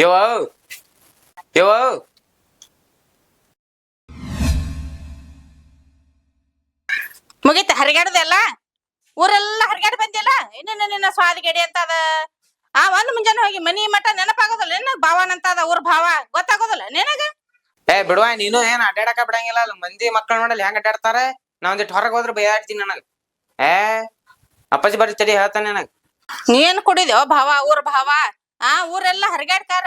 ಯವ್ವ ಯವ್ವ ಮುಗಿತ ಹರಿಗಾಡದೆಲ್ಲ ಊರೆಲ್ಲ ಹರಿಗಾಡ ಬಂದಿಲ್ಲ ಇನ್ನೇನ ನಿನ್ನ ಸ್ವಾದಿಗೇಡಿ ಅಂತ ಅದ ಆ ಒಂದ್ ಮುಂಜಾನೆ ಹೋಗಿ ಮನಿ ಮಠ ನೆನಪಾಗೋದಿಲ್ಲ ನಿನ್ನ ಭಾವನ ಅಂತ ಅದ ಊರ್ ಭಾವ ಗೊತ್ತಾಗೋದಿಲ್ಲ ನಿನಗ ಏ ಬಿಡುವ ನೀನು ಏನ್ ಅಡ್ಡಾಡಕ ಬಿಡಂಗಿಲ್ಲ ಅಲ್ಲಿ ಮಂದಿ ಮಕ್ಕಳ ನೋಡಲ್ಲ ಹೆಂಗ್ ಅಡ್ಡಾಡ್ತಾರ ನಾ ಒಂದಿಟ್ಟು ಹೊರಗೆ ಹೋದ್ರೆ ಬೈಯಾಡ್ತೀನಿ ನನಗ ಏ ಅಪ್ಪಾಜಿ ಬರ್ರಿ ತಡಿ ಹೇಳ್ತಾನೆ ನನಗ್ ನೀನ್ ಕುಡಿದ್ಯೋ ಭಾವ ಊರ್ ಭಾವ ಆ ಊರೆಲ್ಲ ಹರಿಗಾಡ್ತಾರ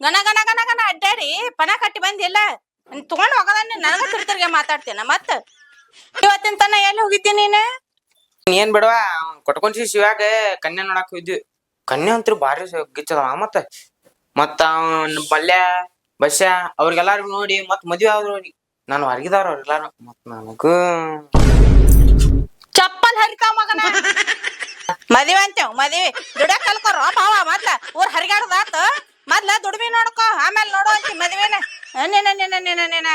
ಗನ ಗನ ಗನ ಗನ ಅಡ್ಡಾಡಿ ಪನ ಕಟ್ಟಿ ಬಂದಿಲ್ಲ ತಗೊಂಡ್ ಹೋಗದ ನನಗ ತಿರ್ತಿರ್ಗೆ ಮಾತಾಡ್ತೀನ ಮತ್ತ ಇವತ್ತಿನ ತನ ಎಲ್ಲಿ ಹೋಗಿದ್ದಿ ನೀನ್ ಏನ್ ಬಿಡುವ ಕೊಟ್ಕೊಂಡ್ಸಿ ಶಿವ್ಯಾಗ ಕನ್ಯಾ ನೋಡಾಕ್ ಹೋಗಿದ್ವಿ ಕನ್ಯಾ ಅಂತೂ ಭಾರಿ ಗಿಚ್ಚದವ ಮತ್ತ ಬಲ್ಯ ಬಸ್ಯ ಅವ್ರಿಗೆಲ್ಲಾರು ನೋಡಿ ಮತ್ ಮದ್ವೆ ಆದ್ರು ನೋಡಿ ನಾನು ಹೊರಗಿದವ್ರ ಅವ್ರೆಲ್ಲಾರು ಮತ್ ನನಗೂ ಚಪ್ಪಲ್ ಹರಿತಾವ ಮಗನ ಮದ್ವೆ ಅಂತೇವ್ ಮದ್ವಿ ದುಡ್ಯಾಕ್ ಕಲ್ಕೋರ ಭಾವ ಮೊದ್ಲ ಊರ್ ಹರಿಗಾಡದಾತ ಮೊದ್ಲ ದುಡ್ಮಿ ನೋಡ್ಕೋ ಆಮೇಲೆ ನೋಡೋ ಅಂತಿ ಮದ್ವೆನ ನೀನ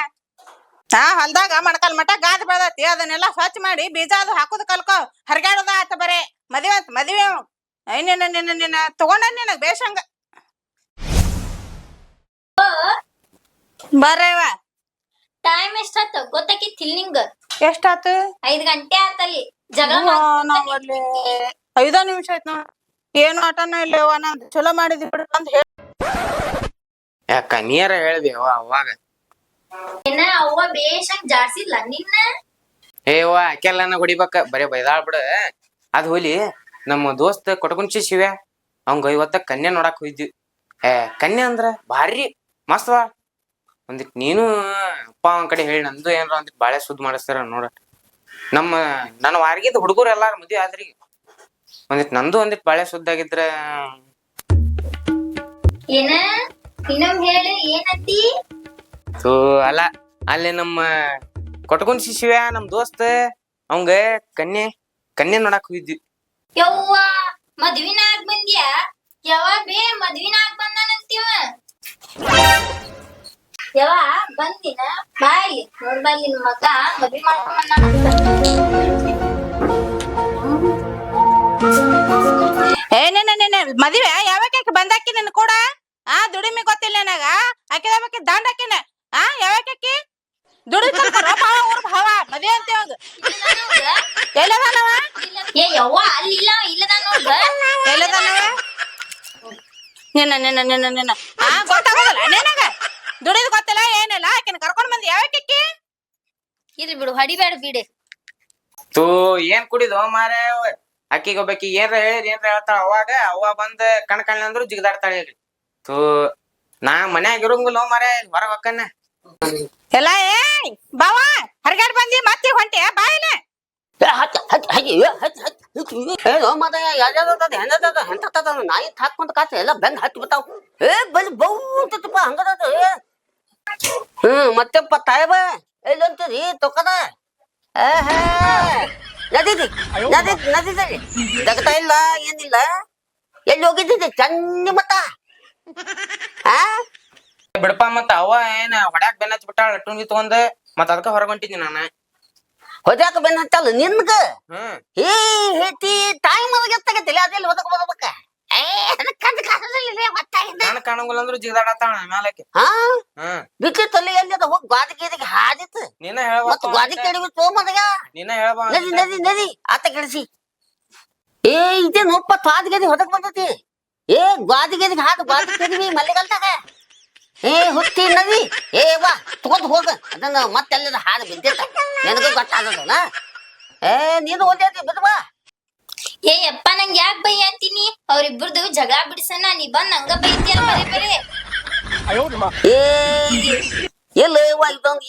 ಹಾ ಹೊಲ್ದಾಗ ಮಣಕಾಲ್ ಮಠ ಗಾದ್ ಬೆಳದತಿ ಅದನ್ನೆಲ್ಲಾ ಸ್ವಚ್ಛ ಮಾಡಿ ಬೀಜ ಅದು ಹಾಕುದ್ ಕಲ್ಕೋ ಹರಿಗಾಡದ ಆತ ಬರೇ ಮದ್ವೆ ಅಂತ ಮದ್ವೆ ನಿನ್ನ ತಗೊಂಡ ನಿನಗ್ ಬೇಷಂಗ ಬರ್ರವ್ವ ಟೈಮ್ ಎಷ್ಟಾತ ಗೊತ್ತಾಕಿತ್ತಿಲ್ ನಿಂಗ ಎಷ್ಟಾತು 5 ಗಂಟೆ ಆತಲ್ಲಿ ಜಗಳ ನಾವಲ್ಲಿ 5 ನಿಮಿಷ ಆಯ್ತು ನೋಡ್ ಏನು ಆಟನ ಇಲ್ಲವ ನಂದು ಚಲೋ ಮಾಡಿದ್ವಿ ಬಿಡು ಅಂತ ಹೇಳಿ ಯಾಕ ನೀರ ಹೇಳ್ಬೇವ ಅವಾಗ ಏನ ಅವ್ವ ಬೇಷಂಗ್ ಜಾಡ್ಸಿಲ್ಲ ನಿನ್ನ ಏವ ಆಕೆಲ್ಲ ಹೊಡಿಬೇಕ ಬರೇ ಬೈದಾಳ್ ಬಿಡ ಅದ್ ಹೋಲಿ ನಮ್ಮ ದೋಸ್ತ್ ಕೊಟ್ಕೊಂಡ್ಸಿ ಶಿವ್ಯ ಅವಂಗ ಇವತ್ತ ಕನ್ಯಾ ನೋಡಾಕ್ ಹೋಗಿದ್ವಿ ಕನ್ಯಾ ಅಂದ್ರ ಭಾರಿ ಮಸ್ತ್ವ ಒಂದಿಟ್ ನೀನು ಅಪ್ಪ ಅವನ್ ಕಡೆ ಹೇಳಿ ನಂದು ಏನ್ರ ಒಂದಿಟ್ ಬಾಳೆ ಸುದ್ದಿ ಮಾಡಿಸ್ತಾರ ನೋಡ ನನ್ನ ವಾರ್ಗಿದ್ ಹುಡುಗರು ಎಲ್ಲಾರು ಮದ್ವಿ ಆದ್ರಿ ಒಂದಿಟ್ ನಂದು ಒಂದಿಟ್ ಬಾಳೆ ಸುದ್ದಾಗಿದ್ರ ಏನ ಇನ್ನೊಮ್ಮೆ ಹೇಳು ಏನಂತಿ ಸೊ ಅಲ್ಲ ಅಲ್ಲಿ ನಮ್ಮ ಕೊಟ್ಕೊಂಡ್ಸಿ ಶಿವ್ಯ ನಮ್ ದೋಸ್ತ್ ಅವಂಗ ಕನ್ಯಾ ನೋಡಾಕ್ ಹೋಗಿದ್ವಿ ಯವ್ವ ಮದ್ವಿನ ಆಗ್ ಬಂದ್ಯಾ ಯಾವಾಗ ಬೇ ಮದ್ವಿನ ಆಗ್ ಬಂದಾನಂತೀವ ಯವ್ವ ಬಂದಿನ ಬಾಯಿ ನೋಡ್ಬಲ್ಲಿ ನಿನ್ ಮಗ ಮದ್ವಿ ಮಾಡ್ಕೊಂಡ್ ಏನೇನೇನೇನೆ ಮದ್ವೆ ಯಾವಾಗ ಬಂದಾಕಿ ನಿನ್ ಕೂಡ ಆ ದುಡಿಮೆ ಗೊತ್ತಿಲ್ಲ ನನಗ ಆಕೆ ದಾಂಡ್ ಹಾಕಿನ ಆ ಯಾವಾಗ ದುಡಿ ಊರ್ ಭಾವ ಮದ್ವೆ ಅಂತ ಎಲ್ಲದಾನವ ಏ ಯವ್ವ ಅಲ್ಲಿಲ್ಲ ಇಲ್ಲದ ನೋಡ್ಗ ಎಲ್ಲದಾನವ ನಿನ್ನ ಆ ಗೊತ್ತಾಗೋದಲ್ಲ ನಿನಗ ದುಡಿದ್ ಗೊತ್ತಿಲ್ಲ ಏನಿಲ್ಲ ಆಕಿನ ಕರ್ಕೊಂಡ್ ಬಂದ್ ಯಾವಾಗ ಇರ್ಲಿ ಬಿಡು ಹಡಿಬೇಡ ಬಿಡು ತೂ ಏನ್ ಕುಡಿದು ಮಾರ ಅಕ್ಕಿಗೆ ಒಬ್ಬಾಕಿ ಏನ್ರ ಹೇಳ್ತಾಳ ಅವಾಗ ಅವ್ವ ಬಂದ್ ಕಣ್ ಅಂದ್ರು ಜಿಗದಾಡ್ತಾಳ ಹೇಳ್ರಿ ತೂ ನಾ ಮನ್ಯಾಗ ಇರಂಗಿಲ್ಲ ಮಾರ ಹೊರಗ್ ಹೊಕ್ಕನ್ನ ಎಲ್ಲ ಏ ಬಾವ ಹರಿಗಾಡ್ ಬಂದಿ ಮತ್ತೆ ಹೊಂಟೆ ಬಾಯಿನ ಏನೋ ಮದ ಎಂತ ನಾಯಿ ಹಾಕೊಂತ ಕಾತ ಎಲ್ಲ ಬೆಂದ್ ಹತ್ತಿ ಬಿಟ್ಟಾವ್ ಬಲಿ ಬೌತಪ್ಪ ಹಂಗದ ಮತ್ತೆಪ್ಪ ತಾಯಬ ಎಲ್ಲಿ ಅಂತೀರಿ ತೊಕದ ನದಿ ಜಗತಾ ಇಲ್ಲ ಏನಿಲ್ಲ ಎಲ್ಲಿ ಹೋಗಿದ್ದಿದ್ದೆ ಚಂದ ಮತ್ತ ಬಿಡಪ್ಪ ಮತ್ತ ಅವ್ವ ಏನ ಹೊಡ್ಯಾಕ್ ಬೆನ್ನ ಹಚ್ಚಿ ಬಿಟ್ಟಾಳ ಟುಂಗಿ ತಗೊಂಡ್ ಮತ್ ಅದಕ್ಕ ಹೊರಗ್ ಹೊಂಟಿದ್ನಿ ನಾನು ಹೊದ್ಯಾಕ ಬೆನ್ ಹತ್ತಲ್ಲ ನಿನ್ಗ ಹ್ಮ್ ಹೇತಿ ಟೈಮ್ ಎತ್ತಾಗತ್ತಿಲ್ಲ ಅದೆಲ್ಲಿ ಹೊದಕ್ ಹೋಗ್ಬೇಕ ನಾನು ಕಾಣಂಗಿಲ್ಲ ಅಂದ್ರು ಜಿಗದಾಡತ್ತಾಳ ಮ್ಯಾಲಕ್ಕೆ ಹ್ಮ್ ಬಿಟ್ಟಿ ತಲೆ ಎಲ್ಲಿ ಅದ ಹೋಗಿ ಗಾದಿ ಗೀದಿಗೆ ಹಾದಿತ್ತು ನೀನ ಮತ್ ಗಾದಿ ಕೆಡವಿ ತೋಮದಗ ನೀನ ಹೇಳ್ಬಾ ನದಿ ಆತ ಕೆಡಿಸಿ ಇದೇ ನೋಪ್ಪ ತ್ವಾದ ಗದಿ ಹೊದಕ್ ಬಂದತಿ ಗಾದಿ ಗದಿಗೆ ಹಾದು ಗಾದಿ ಕೆಡವಿ ಮಲ್ಲಿಗಲ್ದಾಗ ಹುಟ್ಟಿ ನದಿ ವಾ ತಗೊಂಡ್ ಹೋಗ ಅದನ್ನ ಮತ್ತೆಲ್ಲದ ಹಾದು ಬಿದ್ದಿತ್ತ ನನಗೂ ಗೊತ್ತಾಗದಲ್ಲ ನೀನು ಒಂದೇ ಬಿದ್ವಾ ಏ ಯಪ್ಪ ನಂಗ್ ಯಾಕ್ ಬೈ ಅಂತೀನಿ ಅವ್ರಿಬ್ರದು ಜಗಳ ಬಿಡಿಸನ ನೀ ಬಂದ್ ನಂಗ ಬೈತಿಯಲ್ಲ ಬರೇ ಎಲ್ಲ ಇದೊಂದು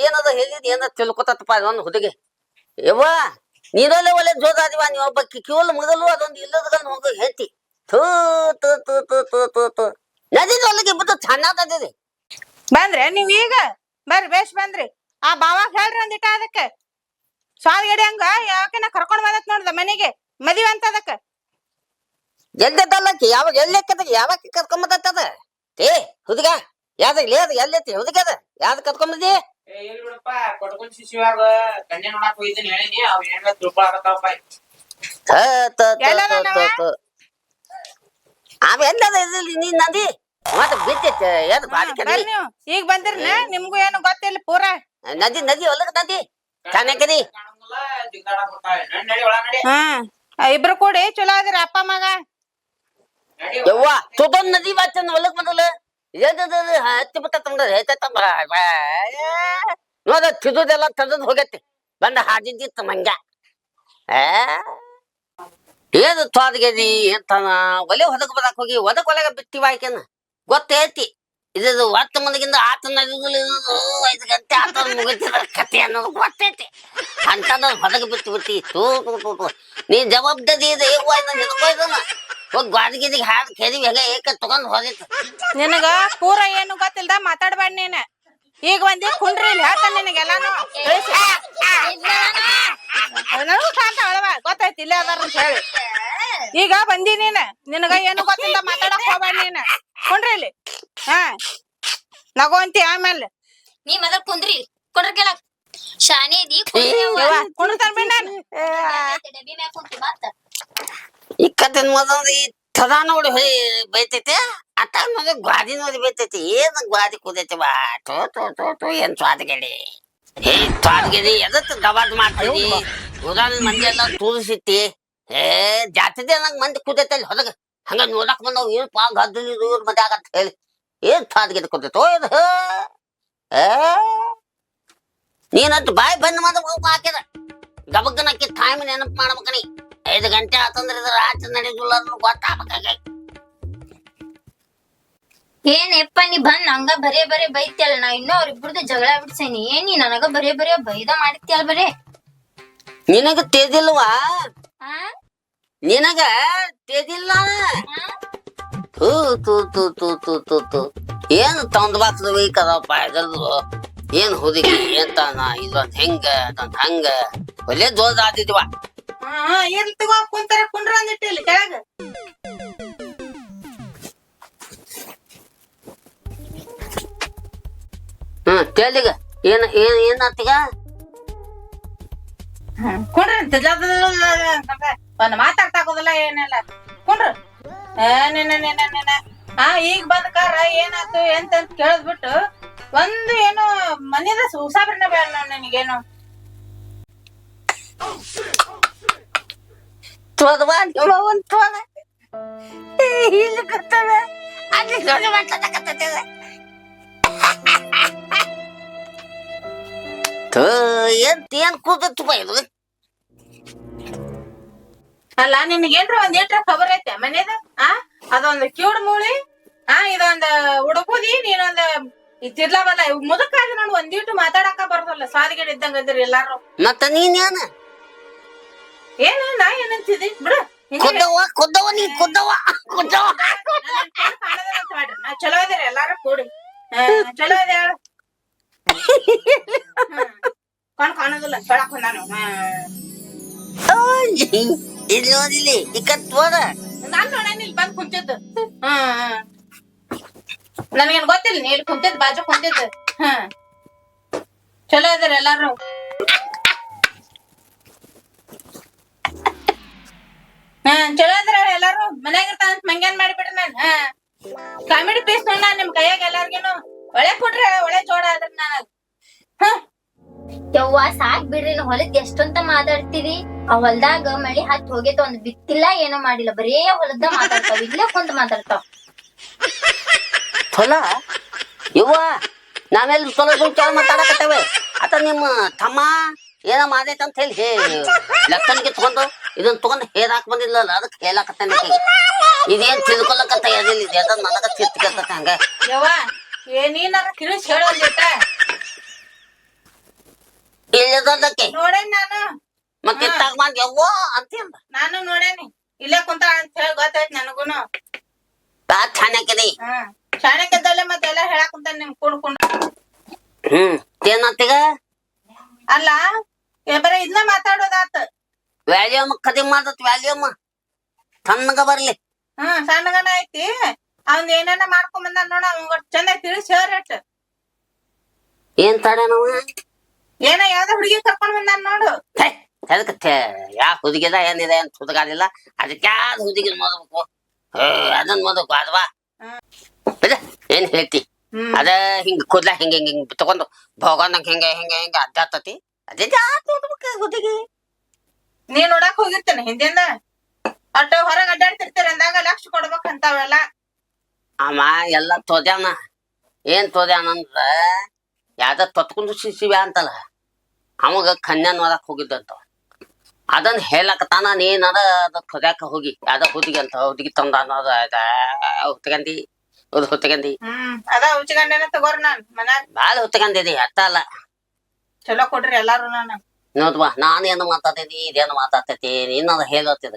ಏನದ ಹೇಳಿದ್ ಏನ ತಿಳ್ಕೊತಪ್ಪ ಅದೊಂದು ಹುಡುಗಿ ಯವ್ವ ನೀನಲ್ಲೇ ಒಳ್ಳೆ ಜೋದಾದಿವ ನೀವು ಒಬ್ಬ ಕಿವಲ್ ಮೊದಲು ಅದೊಂದು ಇಲ್ಲದ ಹೋಗ ಹೇಳ್ತಿ ಥೂ ತೂ ತೂ ತೂ ತೂ ತೂ ತೂ ನದಿದೊಳಗೆ ಬಿಟ್ಟು ಚೆನ್ನಾಗದಿದೆ ಬಂದ್ರೆ ನೀವ್ ಈಗ ಬರ್ರಿ ಬೇಷ್ ಬಂದ್ರಿ ಆ ಬಾವಾಗ ಹೇಳ್ರಿ ಒಂದಿಟ ಅದಕ್ಕ ಸ್ವಾಮಿಗಡಿ ಹಂಗ ಯಾವಕಿನ ಕರ್ಕೊಂಡ್ ಬಂದತ್ ನೋಡ್ದ ಮನೆಗೆ ಮದ್ವಿ ಅಂತ ಅದಕ್ಕ ಎದ್ದಲ್ಲಕ್ಕಿ ಯಾವಾಗ ಎಲ್ಲೆಕ್ಕದ ಯಾವಾಗ ಕರ್ಕೊಂಬತ್ತದ ಹುಡುಗ ಯಾವ್ದಾಗ ಅದ ಎಲ್ಲೈತಿ ಹುಡುಗ ಅದ ಯಾವ್ದು ಕರ್ಕೊಂಬಂದಿ ಎಲ್ಲಿ ಬಿಡಪ್ಪ ಕೊಟ್ಕೊಂಡ್ ಶಿಶುವಾಗ ಕನ್ಯಾ ನೋಡಾಕ್ ಹೋಗಿದ್ದೀನಿ ಹೇಳಿನಿ ಅವ್ ಏನ್ರ ತಿಳ್ಕೊಳಕತ್ತಾವಪ್ಪ ಅವ ಎಲ್ಲದ ನೀನ್ ನಂದಿ ಮತ್ತೆ ಬಿದ್ದೈತೆ ಏನು ಗಾದಿ ಬರ್ರಿ ಕದಿ ನೀವು ಈಗ ಬಂದಿರ್ನ ನಿಮ್ಗೂ ಏನು ಗೊತ್ತಿಲ್ಲ ಪೂರಾ ನದಿ ನದಿ ಹೊಲಕ್ ನದಿ ಚೆನ್ನಾಗದಿ ಇಬ್ರು ಕೂಡಿ ಚಲೋ ಅದಿರ ಅಪ್ಪ ಮಗ ಯವ್ವ ತೊಗೊಂಡ್ ನದಿ ಬಾಚನ್ ಹೊಲಕ್ ಬಂದಲ್ಲ ಹತ್ತಿ ಬಿಟ್ಟ ನೋಡ ತಿದುದೆಲ್ಲ ತಂದದ್ ಹೋಗೈತಿ ಬಂದ ಹಾದಿದ್ದಿತ್ತು ಮಂಗ ಏನ್ ತೊದಗೆದಿ ಎಂತಾನ ಒಲೆ ಹೊದಕ್ ಬದಾಕ್ ಹೋಗಿ ಒದಕ್ ಒಲೆಗ ಬಿಟ್ಟಿವ ಆಯ್ಕೆನ ಗೊತ್ತೈತಿ ಇದು ಹೊತ್ತ ಮಂದಿಗಿಂದ ಆತ ನದಿಗಳು 5 ಗಂಟೆ ಆತ ಮುಗಿತಿದ್ರ ಕತೆ ಅನ್ನೋದು ಗೊತ್ತೈತಿ ಅಂತದ ಹೊದಕ್ ಬಿಟ್ಟು ಬಿಟ್ಟಿ ತೂ ನೀ ಜವಾಬ್ದಾರಿ ಇದೆ ಹಿಡ್ಕೊಯ್ದನ ಹೋಗಿ ಗಾದಿಗಿದಿಗೆ ಹಾದ್ ಕೆದಿವಿ ಹೆಗ ಏಕ ತಗೊಂಡ್ ಹೋದಿತ್ತು ನಿನಗ ಪೂರ ಏನು ಗೊತ್ತಿಲ್ದ ಮಾತಾಡ್ಬೇಡ ನೀನ್ ಈಗ ಒಂದಿ ಕುಂಡ್ರಿ ಇಲ್ಲಿ ಹೇಳ್ತಾನ ನಿನಗೆಲ್ಲಾನು ನನಗೂ ಶಾಂತ ಅಳವ ಗೊತ್ತಾಯ್ತಿ ಇಲ್ಲೇ ಅದಾರ ಅಂತ ಹೇಳಿ ಈಗ ಬಂದಿ ನೀನ್ ನಿನಗ ಏನು ಗೊತ್ತಿಲ್ಲ ಮಾತಾಡಕ್ ಹೋಗ್ಬೇಡ ನೀನ್ ಕುಂಡ್ರಿ ಇಲ್ಲಿ ನಗೋಂತಿ ಆಮೇಲೆ ನೀ ಮೊದಲ್ ಕುಂದ್ರಿ ಕೊಡ್ರ ಕೇಳಕ್ ಶಾನೆ ಇದಿ ಕುಂಡ್ತಾನ ಬಿಡ್ ನಾನು ಡಬ್ಬಿ ಮ್ಯಾಗ ಕುಂತಿ ಮತ್ತ ಈ ಕತೆ ಮೊದಲು ಈ ತದಾ ನೋಡಿ ಬೈತೈತೆ ಅತ್ತ ನೋಡಿ ಗಾದಿ ನೋಡಿ ಬೈತೈತಿ ಏನ್ ಗಾದಿ ಕೂದೈತಿ ಬಾ ಟೋ ಏನ್ ಸ್ವಾದಗೆಡಿ ಸ್ವಾದಗೆಡಿ ಎದತ್ ಗವಾದ್ ಮಾಡ್ತೀವಿ ಊರಾನ ಮಂದಿ ಎಲ್ಲ ತೂರಿಸಿತಿ ಜಾತಿದೆ ನಂಗ್ ಮಂದಿ ಕೂದೈತಲ್ಲಿ ಹೊರಗ ಹಂಗ ನೋಡಕ್ ಬಂದವ್ ಏನ್ ಪಾ ಗದ್ದು ಇವ್ರ ಮದ್ದೆ ಆಗಂತ ಹೇಳಿ ಏನ್ ಸ್ವಾದಗೆಡಿ ಕೂದೈತೋ ಇದು ನೀನಂತ ಬಾಯ್ ಬಂದ್ ಮಾಡ ಹಾಕಿದ ಗಬಗ್ಗನಕ್ಕಿ ಟೈಮ್ ನೆನಪು ಮಾಡ್ಬೇಕನಿ 5 ಗಂಟೆ ಆತಂದ್ರ ಇದ್ರ ರಾತ್ರಿ ನಡೆದಿಲ್ಲ ಗೊತ್ತಾಗ್ಬೇಕಾಗ ಏನೆಪ್ಪ ನೀ ಬಂದ್ ಹಂಗ ಬರೇ ಬೈತಿಯಲ್ಲ ನಾ ಇನ್ನೂ ಅವ್ರಿಬ್ರದ್ದು ಜಗಳ ಬಿಡ್ಸೇನಿ ಏನ್ ನೀ ನನಗ ಬರೇ ಬೈದ ಮಾಡ್ತಿಯಲ್ಲ ಬರೇ ನಿನಗ ತೇದಿಲ್ವಾ ಆ ನಿನಗ ತೇದಿಲ್ಲ ತೂ ತೂ ತೂ ತೂ ತೂ ತೂ ತೂ ಏನು ತಂದ್ ಬಾಕ್ಸ್ ಬೇಕದಪ್ಪ ಇದರದು ಏನ್ ಹುಡುಗಿ ಎಂತಾನ ಇದೊಂದ್ ಹೆಂಗ ಅದೊಂದ್ ಹಂಗ ಒಳ್ಳೆ ಜೋರ್ ಆದಿದ್ವ ಏನ್ ತಗೋ ಕುಂತಾರ ಕುಂಡ್ರ ಅಂದಿಟ್ಟು ಇಲ್ಲಿ ಕೆಳಗ ಕೇಳಿಗ ಏನ್ ಏನ್ ಏನಾತೀಗ ಕುಂಡ್ರಿ ಒಂದ್ ಮಾತಾಡ್ತಾಕೋದಿಲ್ಲ ಏನಿಲ್ಲ ಕುಂಡ್ರ ಈಗ ಬಂದ ಕಾರ ಏನಾಯ್ತು ಎಂತಂತ ಕೇಳದ್ಬಿಟ್ಟು ಒಂದು ಏನು ಮನೇದ ಉಸಾಬ್ರನ್ನ ಬೇಡ ನಿನಗೇನು ತೋದವಾ ಒಂದು ತೋದ ಇಲ್ಲಿ ಕರ್ತದ ಅಲ್ಲಿ ಜೋಡಿ ಮಾತಾಡಕತ್ತದ ಏನ್ ಕೂದತ್ತು ಇದು ಅಲ್ಲ ನಿನಗೇನ್ರ ಒಂದ್ ಏಟ್ರ ಖಬರ್ ಐತೆ ಮನೇದ ಅದೊಂದು ಕಿವುಡ್ ಮೂಳಿ ಇದೊಂದ್ ಹುಡುಕುದಿ ನೀನೊಂದ್ ತಿರ್ಲಾ ಬಲ್ಲ ಮುದಕಾದ ನೋಡು ಒಂದೀಟು ಮಾತಾಡಕ ಬರೋದಲ್ಲ ಸ್ವಾದಿಗೇಡ್ ಇದ್ದಂಗ ಅದ್ರಿ ಎಲ್ಲಾರು ಮತ್ತ ನೀನ್ ಏನ ನಾ ಏನಂತಿದಿ ಬಿಡು ಕುದ್ದವ ನೀ ಕುದ್ದವ ನಾ ಚಲೋ ಇದೀರಿ ಎಲ್ಲಾರು ಕೂಡಿ ಚಲೋ ಇದೆ ಹೇಳು ಕಾಣೋದಿಲ್ಲ ಕೇಳಕ್ ನಾನು ಇಲ್ಲಿ ನೋಡಿಲಿ ಇಕ್ಕತ್ ಹೋದ ನಾನ್ ನೋಡೇನಿ ಇಲ್ಲಿ ಬಂದ್ ಕುಂತಿದ್ದು ನನಗೇನ್ ಗೊತ್ತಿಲ್ಲ ನೀ ಇಲ್ಲಿ ಕುಂತಿದ್ ಬಾಜು ಕುಂತಿದ್ದು ಚಲೋ ಇದೀರಿ ಎಲ್ಲಾರು ಚಲೋ ಇದ್ರ ಎಲ್ಲಾರು ಮನ್ಯಾಗ ಇರ್ತಾನಂತ ಮಂಗ್ಯಾನ್ ಮಾಡಿಬಿಡ್ರಿ ನಾನ್ ಕಾಮಿಡಿ ಪೀಸ್ ನೋಡ ನಿಮ್ ಕೈಯಾಗ ಎಲ್ಲಾರ್ಗೇನು ಒಳ್ಳೆ ಕೊಟ್ರೆ ಒಳ್ಳೆ ಜೋಡ ಆದ್ರ ನನಗ್ ಯವ್ವ ಸಾಕ್ ಬಿಡ್ರಿ ಹೊಲದ್ ಎಷ್ಟಂತ ಮಾತಾಡ್ತೀರಿ ಆ ಹೊಲ್ದಾಗ ಮಳಿ ಹತ್ತಿ ಹೋಗೈತ ಒಂದ್ ಬಿತ್ತಿಲ್ಲ ಏನೋ ಮಾಡಿಲ್ಲ ಬರೇ ಹೊಲದ ಮಾತಾಡ್ತಾವ ಇಲ್ಲೇ ಕುಂತ ಮಾತಾಡ್ತಾವ ಹೊಲ ಇವ್ವ ನಾವೆಲ್ಲ ತೊಲಗ ಚಾಲ ಮಾತಾಡಕತ್ತೇವೆ ಆತ ನಿಮ್ಮ ತಮ್ಮ ಏನ ಮಾಡೈತ ಅಂತ ಹೇಳಿ ಲಕ್ಕನ್ಗೆ ತಗೊಂಡು ಇದನ್ನ ತಗೊಂಡು ಹೇರಾಕ್ ಬಂದಿಲ್ಲಲ್ಲ ಅದಕ್ಕೆ ಹೇಳಾಕತ್ತೇನೆ ಇದೇನ್ ತಿಳ್ಕೊಳಕತ್ತ ಎದಿಲ್ಲ ಇದೆ ಅದ ನನಗ ತಿರ್ತಿಕತ್ತ ಹಂಗ ಯವ್ವ ನೀನಾರ ತಿಳಿಸ್ ಹೇಳ ಒಂದಿಟ್ಟ ಇಲ್ಲದಕ್ಕೆ ನೋಡೇನ್ ನಾನು ಮತ್ತೆ ಇತ್ತಾಗ ಬಂದ್ ಯವ್ವ ಅಂತ ನಾನು ನೋಡೇನಿ ಇಲ್ಲೇ ಕುಂತ ಅಂತ ಹೇಳಿ ಗೊತ್ತಾಯ್ತು ನನಗೂನು ಚಾಣಕ್ಯದಿ ಶಾಣಕ್ಯದಲ್ಲೇ ಮತ್ತೆ ಎಲ್ಲ ಹೇಳಾಕ್ ಕುಂತ ನಿಮ್ ಕೂಡ್ಕೊಂಡು ಏನಂತೀಗ ಅಲ್ಲ ಬರೀ ಇದನ್ನ ಮಾತಾಡೋದಾತ ವ್ಯಾಲ್ಯೂಮ್ ಕಡಿಮೆ ಮಾಡತ್ ವ್ಯಾಲ್ಯೂಮ್ ತಣ್ಣಗ ಬರ್ಲಿ ಸಣ್ಣಗನ ಐತಿ ಅವ್ನ್ ಏನೇನ ಮಾಡ್ಕೊಂಡ್ ಬಂದ ನೋಡ ಅವ್ನ ಚಂದಾಗಿ ತಿಳಿಸ್ ಹೇಳ್ರಟ್ ಏನ್ ತಡನವ ಏನ ಯಾವ್ದ ಹುಡುಗಿ ಕರ್ಕೊಂಡ್ ಬಂದ ನೋಡು ಅದಕ್ಕೆ ಯಾ ಹುಡುಗಿದ ಏನಿದೆ ಅಂತ ಹುಡುಗಾದಿಲ್ಲ ಅದಕ್ಕೆ ಯಾವ್ದು ಹುಡುಗಿ ಮೋದಬೇಕು ಅದನ್ನ ಮೋದಬೇಕು ಅಲ್ವಾ ಏನ್ ಹೇಳ್ತಿ ಅದ ಹಿಂಗ ಕೂದ್ಲ ಹಿಂಗ ಹಿಂಗ ಹಿಂಗ ತಗೊಂಡು ಭೋಗಂದಂಗ ಹಿಂಗ ಹಿಂಗ ಹಿಂಗ ಅಡ್ಡಾತತಿ ಅದೇ ಹುಡುಗಿ ನೀ ನೋಡಾಕ್ ಹೋಗಿರ್ತೇನೆ ಹಿಂದಿಂದ ಅಟ್ಟ ಹೊರಗ್ ಅಡ್ಡಾಡ್ತಿರ್ತೀರ ಅಂದಾಗ ಲಕ್ಷ ಕೊಡ್ಬೇಕಂತಾವೆಲ್ಲ. ಅವ ಎಲ್ಲ ತೋದ್ಯಾನ ಏನ್ ತೋದ್ಯಾನಂದ್ರ ಯಾವ್ದ ತೊತ್ಕೊಂಡು ಶಿಶಿವ್ಯಾ ಅಂತಲ್ಲ ಅವಾಗ ಕನ್ಯಾನ್ ಓದಕ್ ಹೋಗಿದ್ದಂತ ಅದನ್ನ ಹೇಳಕತಾನ ನೀನದ ಅದ ತೊದ್ಯಾಕ ಹೋಗಿ ಯಾವ್ದ ಹುಡುಗಿ ಅಂತ ಹುಡುಗಿ ತಂದ ಅನ್ನೋದ ಹುತ್ತಗಂದಿ ಹುತ್ತಗಂದಿ ಅದ ಉಚ್ಚಿಗಂಡೇನ ತಗೋರ್ ನಾನ್ ಮನ್ಯಾಗ ಬಾಳ ಹುತ್ತಗಂದಿದಿ ಅಟ್ಟ ಅಲ್ಲ ಚಲೋ ಕೊಡ್ರಿ ಎಲ್ಲಾರು ನಾನು. ನೋಡ್ವಾ ನಾನೇನು ಮಾತಾಡ್ತೀನಿ ಇದೇನು ಮಾತಾಡ್ತೈತಿ ನೀನದ ಹೇಳತ್ತಿದ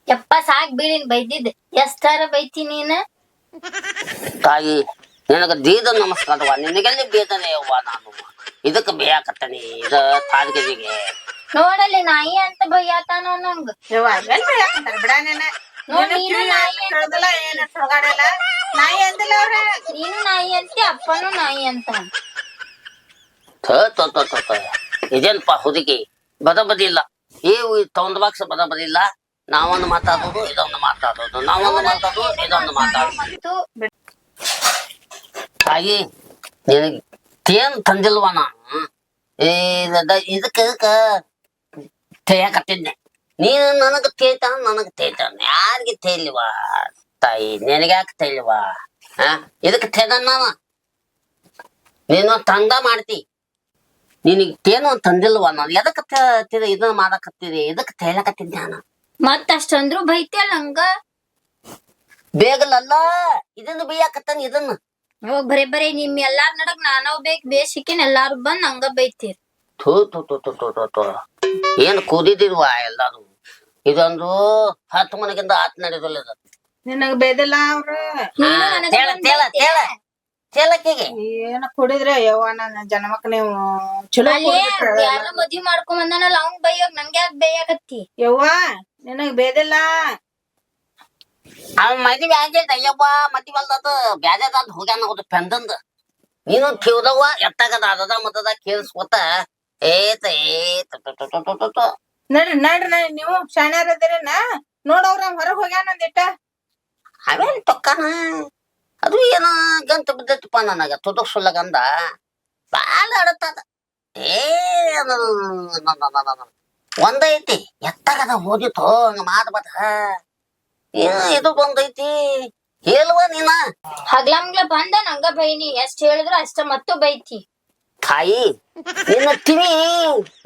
ಯಪ್ಪ ಸಾಕ್ ಬೀಳಿನ್ ಬೈದಿದ್ ಎಷ್ಟಾರ ಬೈತಿ ನೀನ್. ತಾಯಿ ನಿನಗ ದೀದ ನಮಸ್ಕಾರವ ನಿನಗೆಲ್ಲಿ ಬೇದನೆ ಯವ್ವ ನಾನು ಇದಕ್ಕೆ ಬೇಯಾಕತ್ತನಿ ಇದ ತಾಳ್ಗೆದಿಗೆ ನೋಡಲ್ಲಿ ನಾಯಿ ಅಂತ ಬೈಯಾತಾನ ನಂಗ. ಯವ್ವ ಎಲ್ ಯಾಕಂತಾರ ಬಿಡ ನೀನ ನೋಡ್ ನೀನು ನಾಯಿ ಅಂತ ಕೇಳ್ದಲ್ಲ ಏನ್ ಸುಳ್ಗಾಡಲ್ಲ ನಾಯಿ ಅಂದಿಲ್ಲ ಅವ್ರ. ನೀನು ನಾಯಿ ಅಂತಿ ಅಪ್ಪನು ನಾಯಿ ಅಂತ. ಇದೇನಪ್ಪ ಹುಡುಗಿ ಬದ ಬದಿಲ್ಲ ತಗೊಂಡ್ ಬಾಕ್ಸ್ ಬದ ಬದಿಲ್ಲ ನಾವೊಂದು ಮಾತಾಡೋದು ಇದೊಂದು ಮಾತಾಡೋದು ನಾವೊಂದು ಮಾತಾಡೋದು ಇದೊಂದು ಮಾತಾಡೋದು. ತಾಯಿ ನಿನಗೆ ತೇನ್ ತಂದಿಲ್ವ ನಾನು ಇದಕ್ಕ ತೇಯಕತ್ತಿದ್ನೆ ನೀನು ನನಗ ತೇತ ನನಗ ತೇತ ಯಾರಿಗೆ ತೇಲಿವಾ ತಾಯಿ ನಿನಗ್ಯಾಕ ತೇಲಿವಾ ಇದಕ್ಕೆ ತೇದ ನಾನು ನೀನು ತಂದ ಮಾಡ್ತಿ ನಿನಗ್ ತೇನು ತಂದಿಲ್ವ ನಾನು ಎದಕ್ಕ ಇದನ್ನ ಮಾಡಕತ್ತಿದೆ ಇದಕ್ಕೆ ತೇಲಕತ್ತಿದ್ದೆ ನಾನು ಮತ್ತ ಅಷ್ಟಂದ್ರು ಬೈತಿಯಲ್ಲ ಹಂಗ. ಬೇಗಲಲ್ಲ ಇದನ್ನ ಬೇಯಾಕತ್ತಾನ ಇದನ್ನ ಹೋಗ್ ಬರೇ ನಿಮ್ ಎಲ್ಲಾರ್ ನಡಕ್ ನಾನವ್ ಬೇಸಿಕಿನ್ ಎಲ್ಲಾರು ಬಂದ್ ಹಂಗ ಬೈತೀರ್. ಥೂ ಥೂ ಥೂ ಥೂ ಥೂ ಥೂ ಥೂ ಏನ್ ಕೂದಿದಿಲ್ವಾ ಎಲ್ಲಾರು ಇದೊಂದು 10 ಮನೆಗಿಂತ 10 ನಡೆದಿಲ್ಲ ಇದು ನಿನಗ್ ಬೇದಿಲ್ಲ ಅವ್ರು. ನೀನು ನನಗ ತೇಳ ಬಂದ್ ತೇಳ ಬೈತೀಯ? ತೇಳ ತೇಲಕ್ಕಿಗೆ ಏನ ಕುಡಿದ್ರೆ ಯವ್ವ ನನ್ನ ಜನ್ಮಕ್ ನೀವು ಚಲೋ ಅಲ್ಲೇ ಕುಡ್ದ್ಬಿಟ್ರಲ್ಲ. ಯಾರ ಮದ್ವಿ ಮಾಡ್ಕೊಂಡ್ ಬಂದಾನಲ್ಲ ಅವ್ನ್ ಬೈಯೋಗ್ ನಂಗೆ ಯಾಕೆ ಬೈಯಾಕತ್ತಿ? ಯವ್ವ ನಿನಗ್ ಬೇದಿಲ್ಲ. ಅವ್ ಮದ್ವಿ ಆಗಿಲ್ದ ಅಯ್ಯವ್ವ ಮದ್ವಿ ಅಲ್ದದ ಬ್ಯಾಜದ ಹೋಗ್ಯಾನ ಹೋದ ಪೆಂದಂದ ನೀನು ಕೇಳ್ದವ್ವ ಎತ್ತಾಗದ ಅದದ ಮತದ ಕೇಳಿಸ್ಕೊತ ಏತ ಏತ ನಡ್ರಿ ನಡ್ರಿ ನಡ್ರಿ ನೀವು ಶಾಣ್ಯಾರ ಅದಿರೇನ ನೋಡವ್ರ ಹೊರಗ್ ಹೋಗ್ಯಾನ ಒಂದಿಟ್ಟ. ಅವೇನ್ ತೊಕ್ಕನ ಅದು ಏನ ಗಂತ ಬಿದ್ದೈತಿಪ್ಪ ನನಗ ತುದುಕ್ ಸುಳ್ಳಗಂದ ಬಾಳ ಅಡತದ ಒಂದೈತಿ ಎತ್ತಾಗದ ಹೋದಿತ್ತು ಹಂಗ ಮಾಡ್ಬದ ಇದು ಒಂದೈತಿ ಹೇಳುವ ನೀನ ಹಗ್ಲಮ್ಗ್ಲ ಬಂದ ನಂಗ ಬೈನಿ ಎಷ್ಟ್ ಹೇಳಿದ್ರು ಅಷ್ಟ ಮತ್ತು ಬೈತಿ. ತಾಯಿ ನಿನ್ನ ಕಿವಿ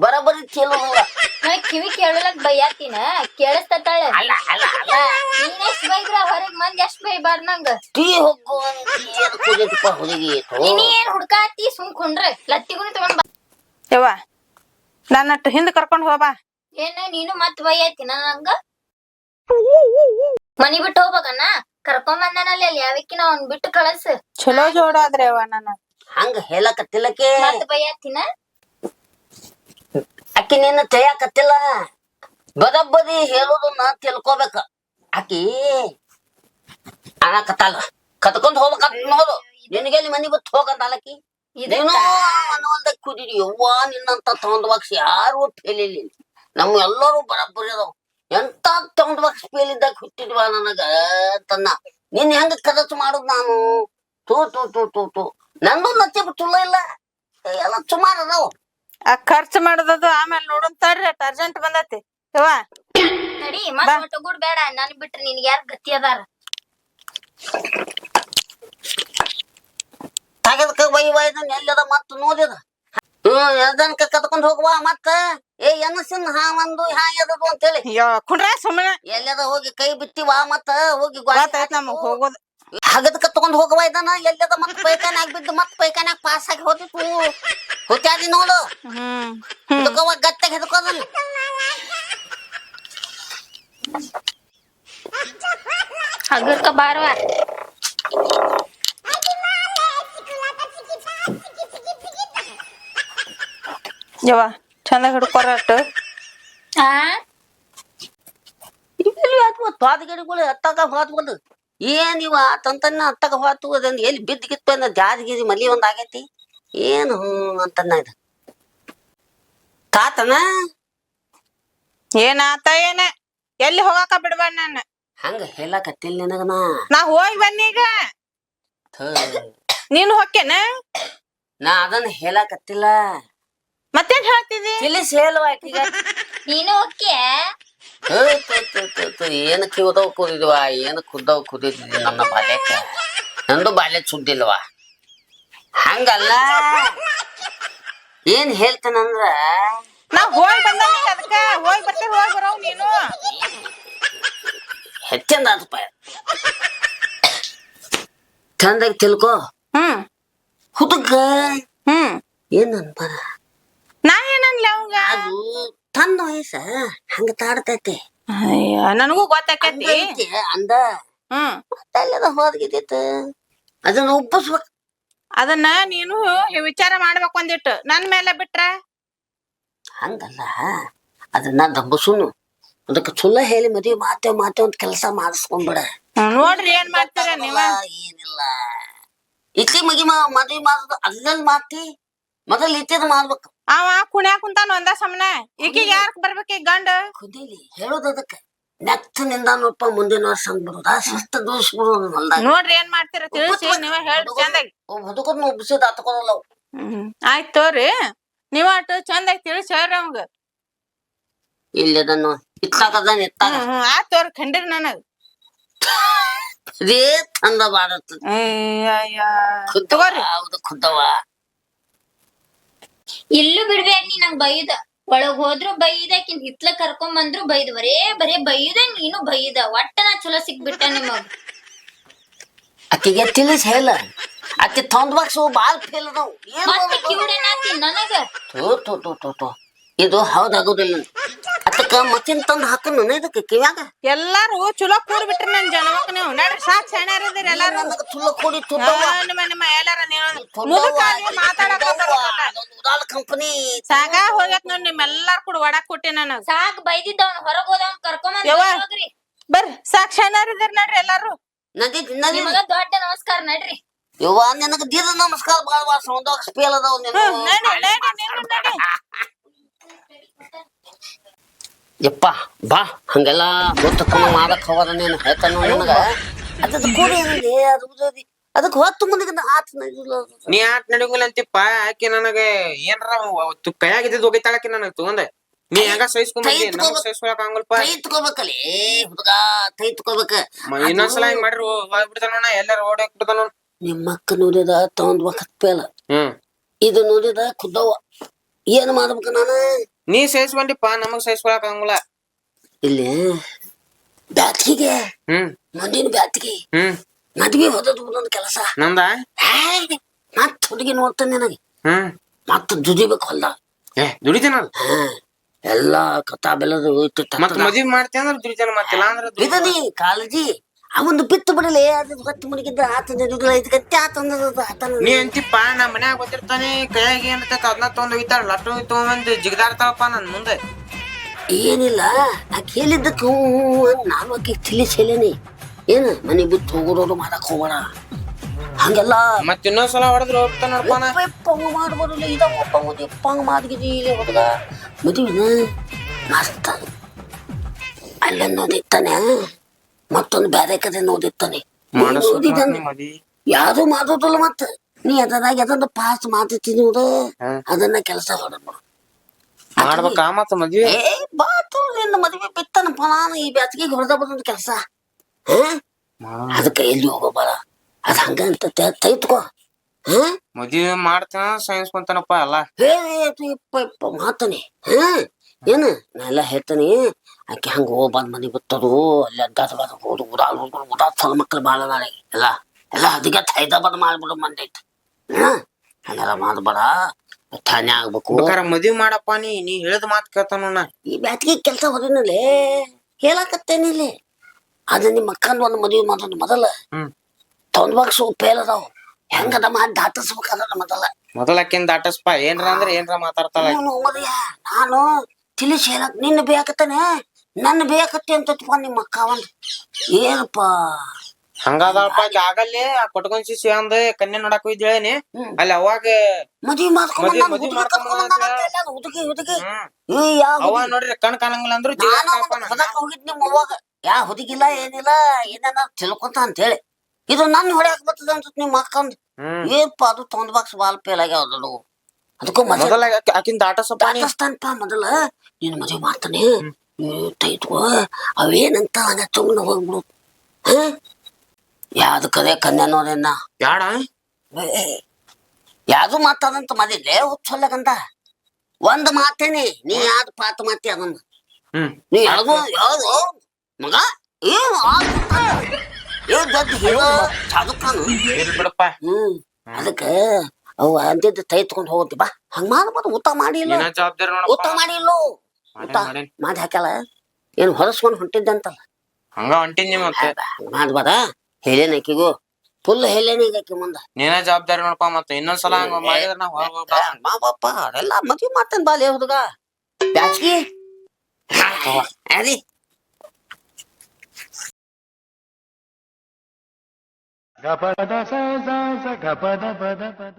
ಬರಬರಿ ಕೇಳುದಿಲ್ಲ ನನಗ್ ಕಿವಿ ಕೇಳಲಕ್ ಬೈಯಾತಿನ ಕೇಳಿಸ್ತತಾಳ. ಅಲ್ಲ ಅಲ್ಲ ಅಲ್ಲ ನೀನ್ ಎಷ್ಟ್ ಬೈದ್ರ ಹೊರಗ್ ಮಂದಿ ಎಷ್ಟ್ ಬೈಬಾರ್ದ ನಂಗ. ಟೀ ಹೋಗುವಂತ ಹುಡುಗಿ ನೀನ್ ಏನ್ ಹುಡ್ಕಾತಿ ಸುಮ್ಕೊಂಡ್ರೆ ಲತ್ತಿಗುನು ತಗೊಂಡ್ ಬಾ. ಯವ್ವ ನನ್ನ ಹಿಂದ್ ಕರ್ಕೊಂಡ್ ಹೋಗ್ಬಾ. ಏನ ನೀನು ಮತ್ ಬೈಯಾತಿನ ನಂಗ ಮನಿ ಬಿಟ್ಟು ಹೋಗ್ಬೇಕನ್ನ ಕರ್ಕೊಂಡ್ ಬಂದಾನಲ್ಲಿ ಅಲ್ಲಿ ಯಾವಕ್ಕಿನ ಅವ್ನ್ ಬಿಟ್ಟು ಕಳಸ್. ಚಲೋ ಜೋಡ ಆದ್ರೆ ಯವ್ವ ನನ್ನ ಹಂಗ ಹೇಳಕತ್ತಿಲ್ಲಕ್ಕೆ ಮತ್ ಬೈಯಾತಿನ ಅಕ್ಕಿ ನಿನ್ನ ತೆಯಾಕತ್ತಿಲ್ಲ ಬದಬ್ಬದಿ ಹೇಳುದನ್ನ ತಿಳ್ಕೊಬೇಕ ಆಕಿ ಅನ್ನಕತ್ತಾಳ ಕತ್ಕೊಂಡ್ ಹೋಗ್ಬೇಕಂತ ನೋಡು ನಿನಗೆಲ್ಲಿ ಮನಿ ಬಿಟ್ಟು ಹೋಗಂತ ಅಲಕ್ಕಿ ನೀನು ಅನ್ನೊಂದ ಕುದಿರಿ ಯವ್ವ ನಿನ್ನಂತ ತಗೊಂಡ್ ಬಾಕ್ಸ್ ಯಾರು ಫೇಲಿಲ್ಲ ನಮ್ಮ ಎಲ್ಲರೂ ಬರಬ್ಬರಿ ಅದಾವ ಎಂತ ತಗೊಂಡ್ ಬಾಕ್ಸ್ ಫೇಲ್ ಇದ್ದಾಗ ಹುಟ್ಟಿದ್ವಾ ನನಗ ತನ್ನ ನಿನ್ ಹೆಂಗ ಕದಚು ಮಾಡುದ್ ನಾನು ತೂ ತೂ ತೂ ತೂ ತೂ ನಂದು ನಚ್ಚೆ ಚುಲ್ಲ ಇಲ್ಲ ಎಲ್ಲ ಸುಮಾರು ಅದಾವ ಆ ಖರ್ಚು ಮಾಡೋದದು ಆಮೇಲೆ ನೋಡೋನ್ ತಡ್ರಿ ಅಟ್ ಅರ್ಜೆಂಟ್ ಬಂದೈತಿ ಯವ್ವ. ನಡಿ ಮತ್ ಒಟ್ಟುಗೂಡ್ ಬೇಡ ನನ್ ಬಿಟ್ರೆ ನಿನ್ಗೆ ಯಾರ್ ಗತಿ ಅದಾರ. ತಗದಕ ವೈವಾಯ್ದ ಎಲ್ಲದ ಮತ್ತ ನೋಡಿದ ಎದನ್ಕ ಕತ್ಕೊಂಡ್ ಹೋಗುವ ಮತ್ತ ಎನಸಿನ್ ಹಾ ಒಂದು ಹಾ ಎದದು ಅಂತೇಳಿ ಕುಂಡ್ರ ಸುಮ್ಮನೆ ಎಲ್ಲದ ಹೋಗಿ ಕೈ ಬಿಟ್ಟಿವ ಮತ್ತ ಹೋಗಿ ಗೊತ್ತಾಯ್ತು ನಮಗ್ ಹೋಗೋದು. ಹಗದ ಕತ್ಕೊಂಡ್ ಹೋಗುವ ಇದನ್ನ ಎಲ್ಲದ ಮತ್ ಪೈಖಾನ್ಯಾಗ ಬಿದ್ದು ಮತ್ ಪೈಖಾನ್ಯಾಗ ಪಾಸ್ ಆಗಿ ಹೋದಿತ್ತು ಹುಟ್ಟಾದಿ ನೋಡು ಹಿಡ್ಕೋವ ಗತ್ತಾಗ ಹಿಡ್ಕೋದನ್ನ ಹಗರ್ಕ ಬಾರವ ಯವ್ವ ಚಂದ ಹಿಡ್ಕೊರಟ್ಟು. ಆ ತ್ವಾದಗಿರಿಗಳು ಹತ್ತಾಗ ಹೋದ್ಬೋದು ಏನ್ ಇವ ತಂತನ್ನ ಹತ್ತಾಗ ಹೋತು ಅದಂದ್ ಎಲ್ಲಿ ಬಿದ್ದಿಗಿತ್ತು ಅಂದ ಜಾದಗಿರಿ ಮಲಿ ಒಂದ್ ಆಗೈತಿ ಏನು ಅಂತನ್ನ ಇದು ತಾತನ ಏನಾತ ಏನ ಎಲ್ಲಿ ಹೋಗಾಕ ಬಿಡ್ಬೇಡ ನನ್ನ ಹಂಗ ಹೇಳಕತ್ತಿಲ್ಲ ನಿನಗ ನಾ ಹೋಗಿ ಬನ್ನಿ ಈಗ ನೀನು ಹೊಕ್ಕೇನ ನಾ ಅದನ್ನ ಹೇಳಕತ್ತಿಲ್ಲ ಮತ್ತೇನ್ ಹೇಳ್ತಿದಿ ತಿಳಿಸಿ ಹೇಳುವ ಆಕಿಗ ನೀನು ಓಕೆ ಏನ್ ಕಿವದವ್ ಕುದಿದ್ವ ಏನ್ ಕುದ್ದವ್ ಕುದಿದ್ವಿ ನನ್ನ ಬಾಲ್ಯಕ್ಕೆ ನಂದು ಬಾಲ್ಯ ಸುದ್ದಿಲ್ವಾ ಹಂಗಲ್ಲ ಏನ್ ಹೇಳ್ತೇನಂದ್ರ ನಾ ಹೋಗಿ ಬಂದಾನಿ ಅದಕ್ಕ ಹೋಗಿ ಬರ್ತೀನಿ ಹೋಗಿ ಬರೋ ನೀನು ಹೆಚ್ಚಂದ ಆತಪ್ಪ ಚಂದಾಗಿ ತಿಳ್ಕೊ ಹುಡುಗ ಏನ್ ಅನ್ಬಾರ ನಾ ಏನನ್ಲ ಅವಂಗ ಅದು ತನ್ನ ವಯಸ್ಸ ಹಂಗ ತಾಡ್ತೈತಿ ನನಗೂ ಗೊತ್ತಾಕೈತಿ ಹಂಗೈತಿ ಅಂದ ಅಲ್ಲದ ಹೋದ್ಗಿದ್ದಿತ್ತು ಅದನ್ನ ಒಪ್ಪಿಸ್ಬೇಕು ಅದನ್ನ ನೀನು ವಿಚಾರ ಮಾಡ್ಬೇಕು ಒಂದಿಟ್ಟು ನನ್ ಮೇಲೆ ಬಿಟ್ರ ಹಂಗಲ್ಲ ಅದನ್ನ ದಂಬಸುನು ಅದಕ್ಕೆ ಚಲೋ ಹೇಳಿ ಮದ್ವಿ ಮಾತೇವ್ ಅಂತ ಕೆಲಸ ಮಾಡಿಸ್ಕೊಂಡ್ಬಿಡ ನೋಡ್ರಿ ಏನ್ ಮಾಡ್ತೀರ ನೀವ ಏನಿಲ್ಲ ಇಟ್ಟಿ ಮದ್ವಿ ಮಾಡೋದು ಅಲ್ಲಲ್ಲಿ ಮಾತಿ ಮೊದಲ್ ಇಟ್ಟಿದ್ ಮಾಡ್ಬೇಕು ಅವ ಕುಣ್ಯಾ ಕುಂತಾನ ಒಂದ ಸಮನ ಈಕಿಗೆ ಯಾರಕ್ ಬರ್ಬೇಕ ಈಗ ಗಂಡ ಕುದೀಲಿ ಹೇಳೋದು ಅದಕ್ಕೆ ನೆಕ್ಸ್ಟ್ ನಿಂದಾನಪ್ಪ ಮುಂದಿನ ವರ್ಷ ಅಂದ್ಬಿಡುದ ಶಿಸ್ತ ದೂಸ್ಬಿಡೋದು ಹೊಲ್ದಾಗ ನೋಡ್ರಿ ಏನ್ ಮಾಡ್ತೀರ ತಿಳಿಸಿ ನೀವ ಹೇಳ್ರಿ ಚಂದಾಗಿ ಹುಡುಗರ್ನ ಒಬ್ಬಿಸಿದ್ ಹತ್ಕೊಳಲ್ಲ ಆಯ್ತ್ ತೋರಿ ನೀವ ಅಟ್ಟು ಚಂದಾಗಿ ತಿಳಿಸಿ ಹೇಳ್ರಿ ಅವಂಗ ಇಲ್ಲಿ ಅದನ್ನು ಇತ್ತಾಗದ ಎತ್ತಾಗ ಆಯ್ತ್ ತೋರಿ ಖಂಡಿರ್ ನನಗ್ ಇದೇ ತಂದ ಬಾರತ್ತ ತಗೋರಿ ಹೌದು ಖುದ್ದವ ಇಲ್ಲೂ ಬಿಡ್ಬೇಡ ನೀ ನಂಗ್ ಬೈದ ಒಳಗ್ ಹೋದ್ರು ಬೈದ ಆಕಿನ್ ಹಿತ್ಲ ಕರ್ಕೊಂಡ್ ಬಂದ್ರು ಬೈದ ಬರೇ ಬೈದ ನೀನು ಬೈದ ಒಟ್ಟ ನಾ ಚಲೋ ಸಿಕ್ಬಿಟ್ಟ ನಿಮಗ್ ಆಕಿಗೆ ತಿಳಿಸಿ ಹೇಳ ಆಕಿ ತಂದ್ ಬಾಕ್ಸು ಬಾಳ್ ಫೇಲ್ ಅದಾವ್ ಮತ್ತೆ ಕಿವಿಡೇನಾತಿ ನನಗ ತೋ ಇದು ಹೌದಾಗುದಿಲ್ಲ ಅದಕ್ಕ ಮತ್ತಿನ ತಂದ್ ಹಾಕನು ಇದಕ್ಕೆ ಕಿವ್ಯಾಗ ಎಲ್ಲಾರು ಚಲೋ ಕೂಡ್ ಬಿಟ್ರಿ ನನ್ ಜನಮಕ್ ನೀವು ನಡ್ರಿ ಸಾಕ್ ಸಣ್ಣ ಎಲ್ಲಾರು ಚುಲ್ಲ ಕೂಡಿ ನಿಮ್ಮ ಎಲ್ಲಾರ ನೀವು ಮಾತಾಡಕ ಉದಾಳ ಕಂಪನಿ ಸಾಕ ಹೋಗ್ಯತ್ ನೋಡ್ ನಿಮ್ಮೆಲ್ಲಾರು ಕೂಡ ಒಡಕ್ ಕೊಟ್ಟೆ ನನಗ್ ಸಾಕ್ ಬೈದಿದ್ದವ್ನ ಹೊರಗ್ ಹೋದವ್ನ ಕರ್ಕೊಂಡ್ ಹೋಗ್ರಿ ಬರ್ರಿ ಸಾಕ್ ಸಣ್ಣ ನಡ್ರಿ ಎಲ್ಲಾರು ನದಿ ನಿಮಗ ದೊಡ್ಡ ನಮಸ್ಕಾರ ನಡ್ರಿ ಯವ್ವ ನಿನಗ ದೀದ ನಮಸ್ಕಾರ ಬಾಳ ಸೌಂದಾಗ ಸ್ಪೇಲ್ ಅದಾವ ಯಪ್ಪ ಬಾ ಹಂಗೆಲ್ಲ ಗೊತ್ತಕ್ಕ ಮಾಡಕ್ ಹೋಗೋದ ನೀನು ಹೇಳ್ತಾನ ನಿನಗ ಅದ್ ಕೂಡಿ ಏನಿದೆ ಅದಕ್ಕೆ ಹೊತ್ತು ಮುಂದೆ ಆತ್ ನೀ ಆಟ್ ನಡಿಂಗಿಲ್ಲ ಅಂತಿಪ್ಪ ಆಕಿ ನನಗ ಏನ್ರ ಕೈಯಾಗಿದ್ದು ಹೋಗಿತ್ತಾಳಕಿ ನನಗ್ ತಗೊಂಡ ನೀ ಹೆಂಗ ಸಹಿಸ್ಕೊಂಡ್ಬಂದಿ ನಮಗ್ ಸಹಿಸ್ಕೊಳಕ್ ಆಗಲ್ಪ ಕೈ ತಗೋಬೇಕಲ್ಲಿ ಹುಡುಗ ಕೈ ತಗೋಬೇಕ ಇನ್ನೊಂದ್ಸಲ ಹಿಂಗ್ ಮಾಡ್ರಿ ಹೋಗ್ಬಿಡ್ತಾನ ಎಲ್ಲಾರ ಓಡಾಕ್ ಬಿಡ್ತಾನ ನಿಮ್ಮಕ್ಕ ನೋಡಿದ ತಗೊಂಡ್ ಬೇಕಲ್ಲ ಇದು ನೋಡಿದ ಖುದ್ದವ್ವ ಏನ್ ಮಾಡ್ಬೇಕು ನಾನು ನೀ ಸಹಿಸ್ಕೊಂಡಿಪ್ಪ ನಮಗ್ ಸಹಿಸ್ಕೊಳಕ್ ಆಗಂಗಿಲ್ಲ ಇಲ್ಲಿ ಬ್ಯಾಟಿಗೆ ಮುಂದಿನ ಬ್ಯಾಟಿಗೆ ಮದ್ವಿ ಹೋದದ್ದು ಒಂದೊಂದು ಕೆಲಸ ನಂದ ಮತ್ ಹುಡುಗಿ ನೋಡ್ತಾನೆ ನನಗೆ ಮತ್ ದುಡಿಬೇಕು ಹೊಲ್ದ ದುಡಿತೇನಲ್ಲ ಎಲ್ಲಾ ಕಥಾ ಬೆಲ್ಲದು ಮತ್ ಮದ್ವಿ ಮಾಡ್ತೇನೆ ಅಂದ್ರೆ ದುಡಿತೇನ ಮತ್ತಿಲ್ಲ ಅಂದ್ರೆ ಇದನಿ ಕಾಳಜಿ ಅವೊಂದು ಬಿತ್ತು ಬಿಡಲಿ ಅದು ಹೊತ್ತು ಮುಡಿಗಿದ್ದ ಆತನ 5 ಗಂಟೆ ಆತನ ನೀ ಅಂತಿಪ್ಪ ನಾ ಮನ್ಯಾಗ ಗೊತ್ತಿರ್ತಾನೆ ಕೈಯಾಗ ಏನ್ತೈತ ಅದನ್ನ ತಗೊಂಡ್ ಹೋಗಿತ್ತಾಳ ಲಟ್ಟು ತಗೊಂಡ್ ಜಿಗದಾಡ್ತಾಳಪ್ಪ ನನ್ ಮುಂದೆ ಏನಿಲ್ಲ ಆಕೆ ಹೇಳಿದ್ದಕ್ಕೆ ನಾನು ಆಕೆ ತಿಳಿಸಿ ಹೇಳೇನಿ ಏನ ಮನೆ ಬಿಟ್ಟು ಹೋಗೋರು ಮಾಡಕ್ ಹೋಗೋಣ ಹಂಗೆಲ್ಲ ಮತ್ ಇನ್ನೊಂದ್ಸಲ ಹೊಡೆದ್ರು ಹೋಗ್ತಾನ ಮಾಡ್ಬೋದಿಲ್ಲ ಇದಪ್ಪ ಮಾಡಿಗಿದಿ ಇಲ್ಲಿ ಹುಡುಗ ಮದುವಿನ ಮಸ್ತ ಅಲ್ಲನ್ನೋದಿತ್ತಾನೆ ಮತ್ತೊಂದು ಬೇರೆ ಕಡೆ ನೋದಿತ್ತಾನೆ ಯಾರು ಮಾಡೋದಿಲ್ಲ ಮತ್ತ ನೀ ಅದ್ರಾಗ ಅದನ್ನ ಪಾಸ್ ಮಾತಿರ್ತೀನಿ ನೋಡು ಅದನ್ನ ಕೆಲಸ ಹೊಡೆದ್ಬಿಡು ಮಾಡ್ಬೇಕ ಮತ್ತ ಮದ್ವಿ ಬಾತು ನಿನ್ನ ಮದ್ವೆ ಬಿತ್ತನಪ್ಪ ನಾನು ಈ ಬ್ಯಾಸಿಗೆ ಹೊಡೆದ ಬಂದ ಕೆಲಸ ಅದಕ್ಕೆ ಎಲ್ಲಿ ಹೋಗೋಬಾರ ಅದ್ ಹಂಗ ಅಂತ ತೈತ್ಕೋ ಮದ್ವಿ ಮಾಡ್ತಾನ ಸಹಿಸ್ಕೊಂತಾನಪ್ಪ ಎಲ್ಲ ಇಪ್ಪ ಮಾತಾನೆ ಏನ ನಾ ಎಲ್ಲ ಹೇಳ್ತಾನೆ ಆಕೆ ಹಂಗ ಬಂದ್ ಮನೆ ಬಿತ್ತದು ಅಲ್ಲಿ ಅಡ್ಡಾಡ ಹೋದು ಉದಾದ ಸಲ ಮಕ್ಳು ಬಾಳ ನಾಳೆ ಎಲ್ಲ ಅದಕ್ಕೆ ಹೈದರಾಬಾದ್ ಮಾಡ್ಬಿಡು ಮಂದೈತಿ ಹಂಗೆಲ್ಲ ಮಾಡ್ಬೇಡ ಠಾಣೆ ಆಗ್ಬೇಕು ಮದ್ವಿ ಮಾಡಪ್ಪ ನೀ ಹೇಳಿದ ಮಾತ್ ಕೇಳ್ತಾನ ಈ ಬ್ಯಾಟಿಗೆ ಕೆಲಸ ಹೊರನಲ್ಲೇ ಹೇಳಕತ್ತೇನಿಲ್ಲಿ ಅದ ನಿಮ್ಮ ಅಕ್ಕಂದು ಒಂದು ಮದ್ವಿ ಮಾಡೋದು ಮೊದಲ ತೊಂದ್ಬಾಕ್ಸು ಪೇಲ್ ಅದಾವ ಹೆಂಗದ ಮಾಡಿ ದಾಟಿಸ್ಬೇಕದ ಮೊದಲಕ್ಕಿಂದ ದಾಟಸ್ಪ ಏನ್ರ ಅಂದ್ರೆ ಏನ್ರ ಮಾತಾಡ್ತಾಳ ನಾನು ತಿಳಿಸಿ ಹೇಳಕ್ ನಿನ್ನ ಬೇಕತ್ತಾನೆ ನನ್ನ ಬೇಕತ್ತೆ ಅಂತ ನಿಮ್ಮ ಅಕ್ಕ ಒಂದು ಏನಪ್ಪ ಹಂಗಾದಪ್ಪ ಆಗಲ್ಲೇ ಆ ಕೊಟ್ಕೊಂಡ್ ಶಿಶಿ ಅಂದ ಕನ್ಯೆ ನೋಡಕ್ ಹೋಗಿದ್ದೇಳೇನಿ ಅಲ್ಲಿ ಅವಾಗ ಮದ್ವಿ ಅವ ನೋಡ್ರಿ ಕಣ್ ಕಾಣಂಗಿಲ್ಲ ಅಂದ್ರು ಹೋಗಿದ್ ನಿಮ್ಮ ಅವಾಗ ಯಾ ಹುಡುಗಿಲ್ಲ ಏನಿಲ್ಲ ಏನೇನ ತಿಳ್ಕೊಂತ ಅಂತ ಹೇಳಿ ಇದು ನನ್ನ ಹೊಡ್ಯಾಕ್ ಬರ್ತದ ಅಂತ ನಿಮ್ ಅಕ್ಕಂದ್ ಏಪ್ಪ ಅದು ತೊಂದ್ ಬಾಕ್ಸ್ ಬಾಲ್ ಫೇಲ್ ಆಗ್ಯಾವದು ಅದಕ್ಕೂ ಮೊದಲ ಆಕಿನ್ ದಾಟ ಸಪಾನಿ ದಾಟಸ್ತಾನಪ್ಪ ಮೊದಲ ನೀನ್ ಮದುವೆ ಮಾಡ್ತಾನೆ ತೈತ್ವ ಅವೇನಂತ ಹಂಗ ಸುಮ್ಮನೆ ಹೋಗ್ಬಿಡು ಯಾವ್ದು ಕದೆ ಕನ್ಯಾನೋರೇನ ಯಾಡ ಯಾವ್ದು ಮಾತಾದಂತ ಮದಿಲ್ಲೇ ಹುಚ್ಚೊಲ್ಲಗಂತ ಒಂದ್ ಮಾತೇನಿ ನೀ ಯಾವ್ದು ಪಾತ ಮಾತಿ ಅದನ್ನ ನೀ ಯಾವ್ದು ಮಗ ಏನು ದೊಡ್ಡ ಹೀರೋ ಸಾಧುಕಾನು ಬಿಡಪ್ಪ ಅದಕ್ಕ ಅವ ಅಂದಿದ್ದು ತೈತ್ಕೊಂಡ್ ಹೋಗಂತಿ ಬಾ ಹಂಗ ಮಾಡ್ಬೋದು ಊಟ ಮಾಡಿಲ್ಲ ಜವಾಬ್ದಾರಿ ಊಟ ಮಾಡಿಲ್ಲೋ ಊಟ ಮಾಡಿ ಹಾಕ್ಯಾಳ ಏನ್ ಹೊರಸ್ಕೊಂಡ್ ಹೊಂಟಿದ್ದಂತಲ್ಲ ಹಂಗ ಹೊಂಟಿನಿ ಮತ್ತೆ ಮಾಡ್ಬಾರ ಹೇಳೇನ ಆಕಿಗೂ ಫುಲ್ ಹೇಳೇನ ಈಗ ಆಕಿ ಮುಂದ ನೀನ ಜವಾಬ್ದಾರಿ ನೋಡಪ್ಪ ಮತ್ತೆ ಇನ್ನೊಂದ್ಸಲ ಹಂಗ ಮಾಡಿದ್ರ ನಾ ಬಾಬಪ್ಪ ಅದೆಲ್ಲ ಮದ್ವಿ ಮಾಡ್ತೇನೆ ಬಾಲಿ ಹುಡುಗ ಬ್ಯಾಚ್ಗಿ ಅದಿ ಗಪದ ಸ ಸ ಸ ಗಪದ ಪದ ಪದ